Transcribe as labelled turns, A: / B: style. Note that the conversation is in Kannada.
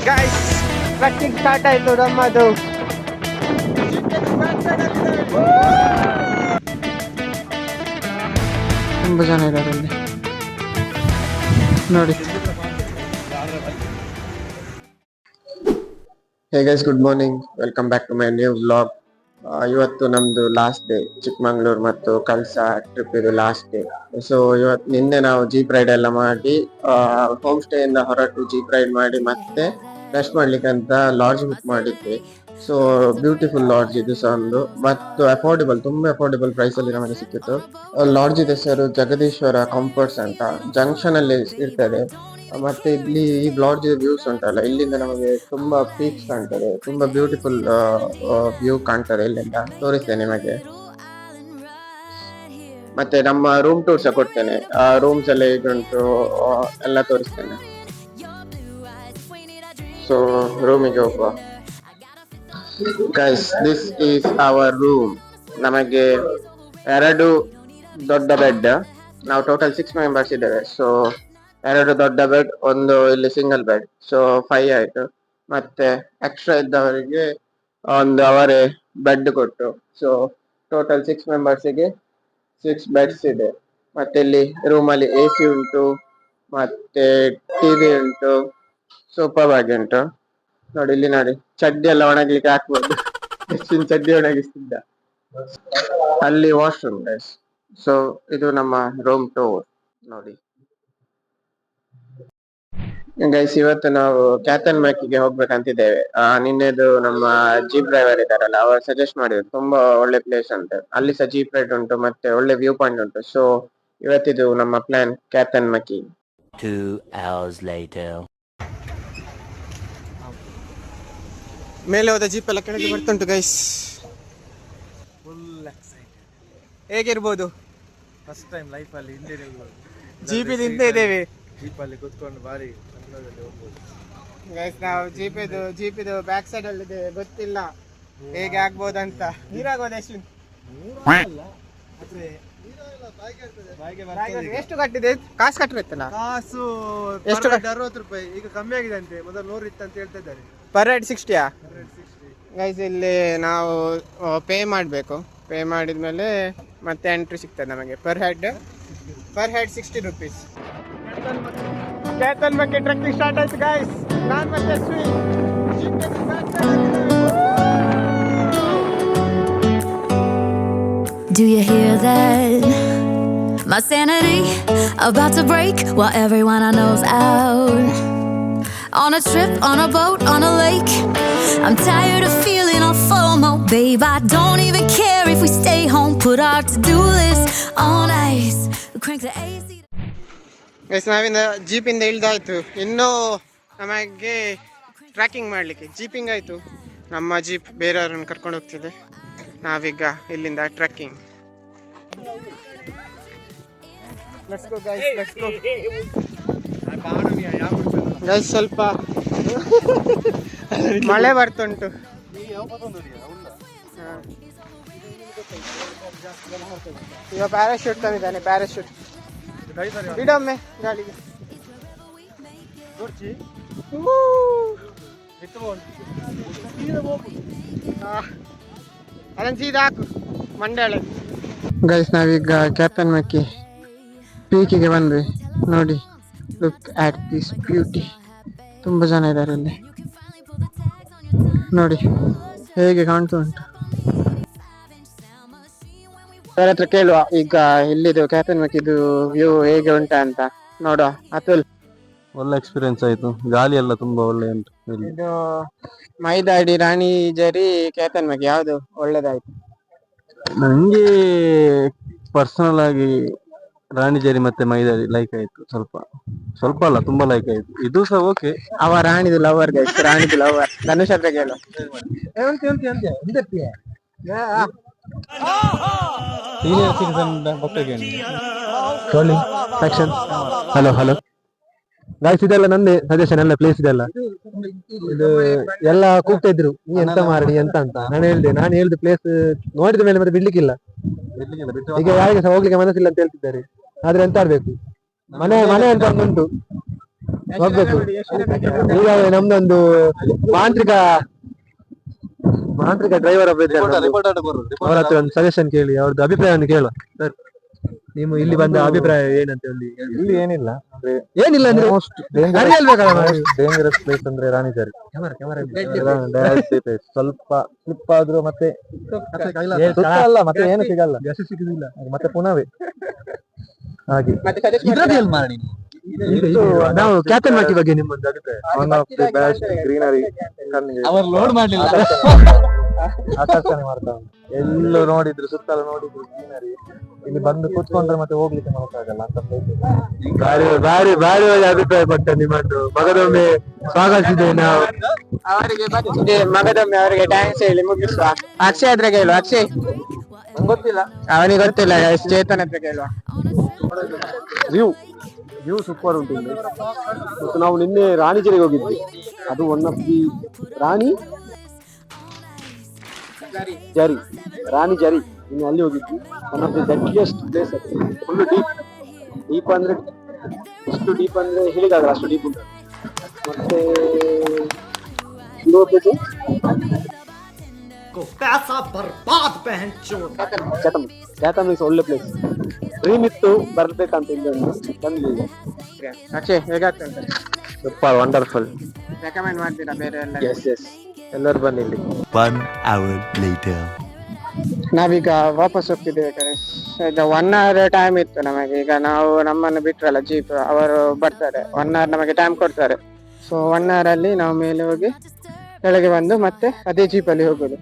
A: ಗೈಸ್ ಟ್ರಕ್ಕಿಂಗ್ ಸ್ಟಾರ್ಟ್ ಆಯ್ತು ನಮ್ಮದು. ತುಂಬ ಜನ ಇದ್ದಾರೆ ಅಲ್ಲಿ ನೋಡಿ. Hey guys, good morning, welcome back to my new vlog. ಇವತ್ತು ನಮ್ದು ಲಾಸ್ಟ್ ಡೇ, ಚಿಕ್ಕಮಂಗ್ಳೂರು ಮತ್ತು ಕಲ್ಸಾ ಟ್ರಿಪ್ ಇದು ಲಾಸ್ಟ್ ಡೇ. ಸೊ ನಿನ್ನೆ ನಾವು ಜೀಪ್ ರೈಡ್ ಎಲ್ಲ ಮಾಡಿ ಹೋಮ್ ಸ್ಟೇ ಇಂದ ಹೊರಟು ಜೀಪ್ ರೈಡ್ ಮಾಡಿ ಮತ್ತೆ ರೆಸ್ಟ್ ಮಾಡ್ಲಿಕ್ಕೆ ಅಂತ ಲಾಡ್ಜ್ ಬುಕ್ ಮಾಡಿದ್ವಿ. ಸೊ ಬ್ಯೂಟಿಫುಲ್ ಲಾಡ್ಜ್ ಇದು ಸಹ ಒಂದು, ಮತ್ತು ಅಫೋರ್ಡೆಬಲ್, ತುಂಬಾ ಅಫೋರ್ಡೆಬಲ್ ಪ್ರೈಸ್ ಅಲ್ಲಿ ನಮಗೆ ಸಿಕ್ಕಿತ್ತು. ಲಾಡ್ಜ್ ಹೆಸರು ಜಗದೀಶ್ವರ ಕಂಫರ್ಟ್ಸ್ ಅಂತ, ಜಂಕ್ಷನ್ ಅಲ್ಲಿ ಇರ್ತದೆ. ಮತ್ತೆ ಇಲ್ಲಿ ಈ ಲಾಡ್ಜ್ ವ್ಯೂಸ್ ಉಂಟಲ್ಲ, ಇಲ್ಲಿಂದ ನಮಗೆ ತುಂಬಾ ಪೀಕ್ಸ್ ಕಾಣ್ತದೆ, ತುಂಬಾ ಬ್ಯೂಟಿಫುಲ್ ವ್ಯೂ ಕಾಣ್ತದೆ. ಇಲ್ಲಿಂದ ತೋರಿಸ್ತೇನೆ ನಿಮಗೆ. ಮತ್ತೆ ನಮ್ಮ ರೂಮ್ ಟೂರ್ ಸಹ ಕೊಡ್ತೇನೆ, ರೂಮ್ಸ್ ಎಲ್ಲ ಹೇಗುಂಟು ಎಲ್ಲ ತೋರಿಸ್ತೇನೆ. ಸೊ ರೂಮಿಗೆ ಹೋಗುವ. Guys, this is our room. ನಮಗೆ 2 ದೊಡ್ಡ ಬೆಡ್, ನಾವು ಟೋಟಲ್ 6 ಮೆಂಬರ್ಸ್ ಇದ್ದೇವೆ. ಸೊ 2 ದೊಡ್ಡ ಬೆಡ್, ಒಂದು ಇಲ್ಲಿ ಸಿಂಗಲ್ ಬೆಡ್, ಸೊ 5 ಆಯ್ತು. ಮತ್ತೆ ಎಕ್ಸ್ಟ್ರಾ ಇದ್ದವರಿಗೆ ಒಂದು ಅವರೇ ಬೆಡ್ ಕೊಟ್ಟು, ಸೊ ಟೋಟಲ್ 6 ಮೆಂಬರ್ಸಿಗೆ 6 ಬೆಡ್ಸ್ ಇದೆ. ಮತ್ತೆ ಇಲ್ಲಿ ರೂಮಲ್ಲಿ AC ಉಂಟು, ಮತ್ತೆ ಟಿವಿ ಉಂಟು, ಸೋಫಾ ಬ್ಯಾಗ್ ಉಂಟು. ನೋಡಿ ಇಲ್ಲಿ ನೋಡಿ, ಚಡ್ಡಿ ಎಲ್ಲ ಒಣಗ್ಲಿಕ್ಕೆ ಹಾಕ್ಬೋದು. ಹೆಚ್ಚಿನ ಚಡ್ಡಿ ಒಣಗಿಸ್ತಿದ್ದ. ಅಲ್ಲಿ ವಾಶ್ರೂಮ್ ಗೈಸ್. ಸೊ ಇದು ನಮ್ಮ ರೂಮ್ ಟೂರ್ ನೋಡಿ. ಗೈಸ್, ಇವತ್ತು ನಾವು ಕ್ಯಾತನ್ ಮ್ಯಾಕಿಗೆ ಹೋಗ್ಬೇಕಂತಿದ್ದೇವೆ. ನಿನ್ನೆದು ನಮ್ಮ ಜೀಪ್ ಡ್ರೈವರ್ ಇದಾರಲ್ಲ, ಅವರು ಸಜೆಸ್ಟ್ ಮಾಡಿದ್ರು, ತುಂಬಾ ಒಳ್ಳೆ ಪ್ಲೇಸ್ ಅಂತ. ಅಲ್ಲಿ ಸಹ ಜೀಪ್ ರೈಡ್ ಉಂಟು, ಮತ್ತೆ ಒಳ್ಳೆ ವ್ಯೂ ಪಾಯಿಂಟ್ ಉಂಟು. ಸೊ ಇವತ್ತಿದು ನಮ್ಮ plan Kyathan Makki.
B: 2 hours later.
A: ಮೇಲೆ ಹೋದ ಜೀಪ್ ಎಲ್ಲ ಕೆಳಗೆ ಬರ್ತುಂಟು ಗೈಸ್.
C: Full excited.
A: ಹೇಗಿರ್ಬೋದು?
C: ಫಸ್ಟ್ ಟೈಮ್ ಲೈಫ್ ಅಲ್ಲಿ ಇಂಡಿಯನ್
A: ಜೀಪಿದ ಹಿಂದೆ ಇದ್ದೇವೆ.
C: ಜೀಪ್ ಅಲ್ಲಿ ಕೂತ್ಕೊಂಡು ಬಾರಿ ಕನ್ನಡದಲ್ಲಿ ಹೋಗ್ಬೋದು.
A: ಗೈಸ್, ನಾವು ಜೀಪಿದು ಬ್ಯಾಕ್ ಸೈಡ್ ಅಲ್ಲಿ ಇದೆ, ಗೊತ್ತಿಲ್ಲ ಹೇಗೆ ಆಗ್ಬೋದಂತ. ನೀರಾಗೋದು ಎಷ್ಟು? ಎಷ್ಟು ಕಟ್ಟಿದೆ? ಕಾಸು ಕಟ್ಟಬೇಕಲ್ಲ?
C: ಕಾಸು
A: ಎಷ್ಟು?
C: 60 ರೂಪಾಯಿ. ಈಗ ಕಮ್ಮಿ ಆಗಿದೆ ಅಂತೆ, ಮೊದಲು 100 ಇತ್ತು ಅಂತ ಹೇಳ್ತಾ ಇದ್ದಾರೆ.
A: Per head 60ಯಾ?
C: 160.
A: ಗೈಸ್, ಇಲ್ಲಿ ನಾವು ಪೇ ಮಾಡಬೇಕು. ಪೇ ಮಾಡಿದ್ಮೇಲೆ ಮತ್ತೆ ಎಂಟ್ರಿ ಸಿಗ್ತದೆ ನಮಗೆ. Per head 60 rupees. ಕ್ಯಾತನ್ ಬಗ್ಗೆ ಟ್ರೆಕ್ಕಿಂಗ್ ಸ್ಟಾರ್ಟ್ ಆಯ್ತು ಗೈಸ್. ನಾನು ಮತ್ತೆ Shri
D: Do you hear that? My sanity about to break while everyone I know's out. On a trip, on a boat, on a lake. I'm tired of feeling all FOMO. Babe, I don't even care if we stay home. Put our to-do list on ice. Crank the AC.
A: Guys, ನಾವಿಂದ ಜೀಪಿಂದ ಇಳ್ದಾಯ್ತು. ಇನ್ನೂ ನಮಗೆ ಟ್ರ್ಯಾಕಿಂಗ್ ಮಾಡಲಿಕ್ಕೆ ಜೀಪಿಂಗ್ ಆಯಿತು. ನಮ್ಮ ಜೀಪ್ ಬೇರೆಯವ್ರನ್ನ ಕರ್ಕೊಂಡು ಹೋಗ್ತಿದೆ. ನಾವೀಗ ಇಲ್ಲಿಂದ trekking. Let's go guys, let's go guys. ಸ್ವಲ್ಪ ಮಳೆ ಬರ್ತುಂಟು. ಈಗ ಪ್ಯಾರಾಶೂಟ್ ತಂದಿದ್ದಾನೆ, ಪ್ಯಾರಾಶೂಟ್ ಇಡೊಮ್ಮೆ ಗಾಳಿಗೆ. ಅದನ್ನು ಸೀದಾ ಹಾಕು ಮಂಡ್ಯಾಳೆ. ಗೈಸ್, ನಾವೀಗ ಕ್ಯಾತನ್ ಮಕ್ಕಿ ಪೀಕಿಗೆ ಬಂದ್ವಿ. ನೋಡಿ, ಲುಕ್ ಆಟ್ ದಿಸ್ ಬ್ಯೂಟಿ. ತುಂಬ ಜನ ಇದ್ದಾರೆ ಇಲ್ಲಿ ನೋಡಿ, ಹೇಗೆ ಕಾಣ್ತಾ ಉಂಟು. ಅವರ ಹತ್ರ ಕೇಳುವ ಈಗ ಇಲ್ಲಿದು ಕ್ಯಾತನ್ ಮಕ್ಕಿದು ವ್ಯೂ ಹೇಗೆ ಉಂಟಾ ಅಂತ ನೋಡುವ. ಅತುಲ್,
C: ಒಳ್ಳೆ ಎಕ್ಸ್ಪೀರಿಯನ್ಸ್ ಆಯ್ತು. ಗಾಳಿ ಎಲ್ಲ ತುಂಬಾ ಒಳ್ಳೆ ಉಂಟು.
A: ಇದು ಮೈದಾಡಿ, ರಾಣಿ ಜರಿ, ಕ್ಯಾತನ್ ಮಕ್ಕಿ ಯಾವ್ದು ಒಳ್ಳೇದಾಯ್ತು?
C: ನಂಗೆ ಪರ್ಸನಲ್ ಆಗಿ ರಾಣಿಜೇರಿ ಮತ್ತೆ ಮೈದಾರಿ ಲೈಕ್ ಆಯ್ತು. ಸ್ವಲ್ಪ ಅಲ್ಲ, ತುಂಬಾ ಲೈಕ್ ಆಯ್ತು. ಇದು ಸಹ ಓಕೆ.
A: ಅವ ರಾಣಿದು ಲವರ್ ಗೈಸ್, ರಾಣಿದು ಲವರ್. ಧನುಷ್ ಹತ್ರ ಕೇಳು.
C: ಸೀನಿಯರ್ ಸಿಟಿಸನ್ ಬಗ್ಗೆ ಸೆಕ್ಷನ್. ಹಲೋ ಗೈಸ್, ಇದೆಲ್ಲ ನಂದೇ ಸಜೆಷನ್. ಎಲ್ಲ ಪ್ಲೇಸ್ ಇದೆಲ್ಲ ಇದು ಎಲ್ಲ ಕೂಗ್ತಾ ಇದ್ರು, ನೀ ಎಂತ ಮಾರಡಿ ಎಂತ ಅಂತ. ನಾನು ಹೇಳ್ದೆ ಪ್ಲೇಸ್ ನೋಡಿದ ಮೇಲೆ ಮತ್ತೆ ಬಿಡ್ಲಿಕ್ಕಿಲ್ಲ. ಈಗ ಯಾರಿಗೆ ಸಹ ಹೋಗ್ಲಿಕ್ಕೆ ಮನಸ್ಸಿಲ್ಲ ಅಂತ ಹೇಳ್ತಿದ್ದಾರೆ. ಆದ್ರೆ ಎಂತ ಆಡ್ಬೇಕು, ಮನೆ ಅಂತ ಉಂಟು. ಹೋಗ್ಬೇಕು. ಈಗ ನಮ್ದೊಂದು ಮಾಂತ್ರಿಕ ಡ್ರೈವರ್ ಒಬ್ಬ ಇದ್ದಾರೆ. ಅವ್ರ ಹತ್ರ ಒಂದು ಸಜೆಷನ್ ಕೇಳಿ, ಅವ್ರದ್ದು ಅಭಿಪ್ರಾಯವನ್ನು ಕೇಳುವ. ಸರ್, ನೀವು ಇಲ್ಲಿ ಬಂದ ಅಭಿಪ್ರಾಯ ಏನಂತ ಹೇಳಿ.
E: ಇಲ್ಲಿ ಏನಿಲ್ಲ
C: ಏನಿಲ್ಲ ಅಂದ್ರೆ
E: ಡೇಂಜರಸ್ ಪ್ಲೇಸ್ ಅಂದ್ರೆ ರಾಣಿಜಾರಿ. ಸ್ವಲ್ಪ ಸ್ಲಿಪ್ ಆದ್ರೂ ಮತ್ತೆ ಅಲ್ಲ, ಮತ್ತೆ ಏನು ಸಿಗಲ್ಲ,
C: ಸಿಗುದಿಲ್ಲ.
E: ಮತ್ತೆ ಪುನವೇ ಹಾಗೆ.
C: ನಾವು ಕ್ಯಾಪ್ಟನ್ ಮಾರ್ಟಿ ಬಗ್ಗೆ ನಿಮ್ಮೊಂದು ಅಭಿಪ್ರಾಯ.
E: One of the best greenery,
C: load ಮಾಡ್ಲಿಲ್ಲ,
E: ಆಕರ್ಷಣೆ ಮಾಡ್ತಾ ಉಂಟು. ಎಲ್ಲೂ ನೋಡಿದ್ರು, ಸುತ್ತಲೂ ನೋಡಿದ್ರು ಗ್ರೀನರಿ. ಇಲ್ಲಿ ಬಂದು ಕೂತ್ಕೊಂಡ್ರೆ ಮತ್ತೆ ಹೋಗ್ಲಿಕ್ಕೆ ಮನಸ್ಸಾಗಲ್ಲ ಅಂತ ಪ್ಲೇಸ್.
C: ಭಾರಿ ಒಳ್ಳೆ ಅಭಿಪ್ರಾಯ ಕೊಟ್ಟ ನಿಮ್ಮನ್ನು. ಮಗದೊಮ್ಮೆ ಸ್ವಾಗತಿಸಿದ್ದೇವೆ ನಾವು.
A: ಅವರಿಗೆ ಮಗದೊಮ್ಮೆ ಅವರಿಗೆ ಥ್ಯಾಂಕ್ಸ್ ಹೇಳಿ ಮುಗಿಸುವ. ಅಕ್ಷಯ್ ಹತ್ರ ಕೇಳುವ. ಅಕ್ಷಯ್
E: ಗೊತ್ತಿಲ್ಲ,
A: ಅವನಿಗೆ ಗೊತ್ತಿಲ್ಲ, ಚೇತನ್ ಹತ್ರ ಕೇಳುವ.
E: ವ್ಯೂ ಸೂಪರ್ ಉಂಟು ಇಲ್ಲಿ. ಮತ್ತು ನಾವು ನಿನ್ನೆ ರಾಣಿಜರಿಗೆ ಹೋಗಿದ್ವಿ. ಅದು ಒನ್ ಆಫ್ ದಿ ರಾಣಿ ಜರಿ ಇನ್ನು ಅಲ್ಲಿ ಹೋಗಿದ್ವಿ. One of the deadliest place. ಅದು ಫುಲ್ ಡೀಪ್ ಅಂದ್ರೆ ಎಷ್ಟು ಡೀಪ್ ಅಂದ್ರೆ ಹೇಳಿದಾಗಲ್ಲ, ಅಷ್ಟು ಡೀಪ್ ಉಂಟು. ಮತ್ತೆ ಚಾತಮ್ ಇಸ್ ಒಳ್ಳೆ ಪ್ಲೇಸ್. ಡ್ರೀಮ್ ಇತ್ತು ಬರ್ಬೇಕಂತ ಇಲ್ಲೊಂದು ಬಂದಿಲ್ಲ.
A: ಅಕ್ಷಯ್ ಹೇಗಾಗ್ತದೆ ಅಂತ
C: ಸೂಪರ್ ವಂಡರ್ಫುಲ್.
A: ರೆಕಮೆಂಡ್ ಮಾಡ್ತೀರಾ ಬೇರೆ ಎಲ್ಲ?
E: ಎಸ್ ಎಲ್ಲರೂ ಬನ್ನಿ ಇಲ್ಲಿ.
B: 1 hour later.
A: ನಾವೀಗ ವಾಪಸ್ ಹೋಗ್ತಿದ್ದೇವೆ guys. ಈಗ 1 hour ಟೈಮ್ ಇತ್ತು ನಮಗೆ. ಈಗ ನಾವು ನಮ್ಮನ್ನು ಬಿಟ್ರಲ್ಲ ಜೀಪ್, ಅವರು ಬರ್ತಾರೆ 1 hour ನಮಗೆ ಟೈಮ್ ಕೊಡ್ತಾರೆ. ಸೊ 1 hour ಅಲ್ಲಿ ನಾವು ಮೇಲೆ ಹೋಗಿ ಕೆಳಗೆ ಬಂದು ಮತ್ತೆ ಅದೇ ಜೀಪಲ್ಲಿ ಹೋಗೋದು.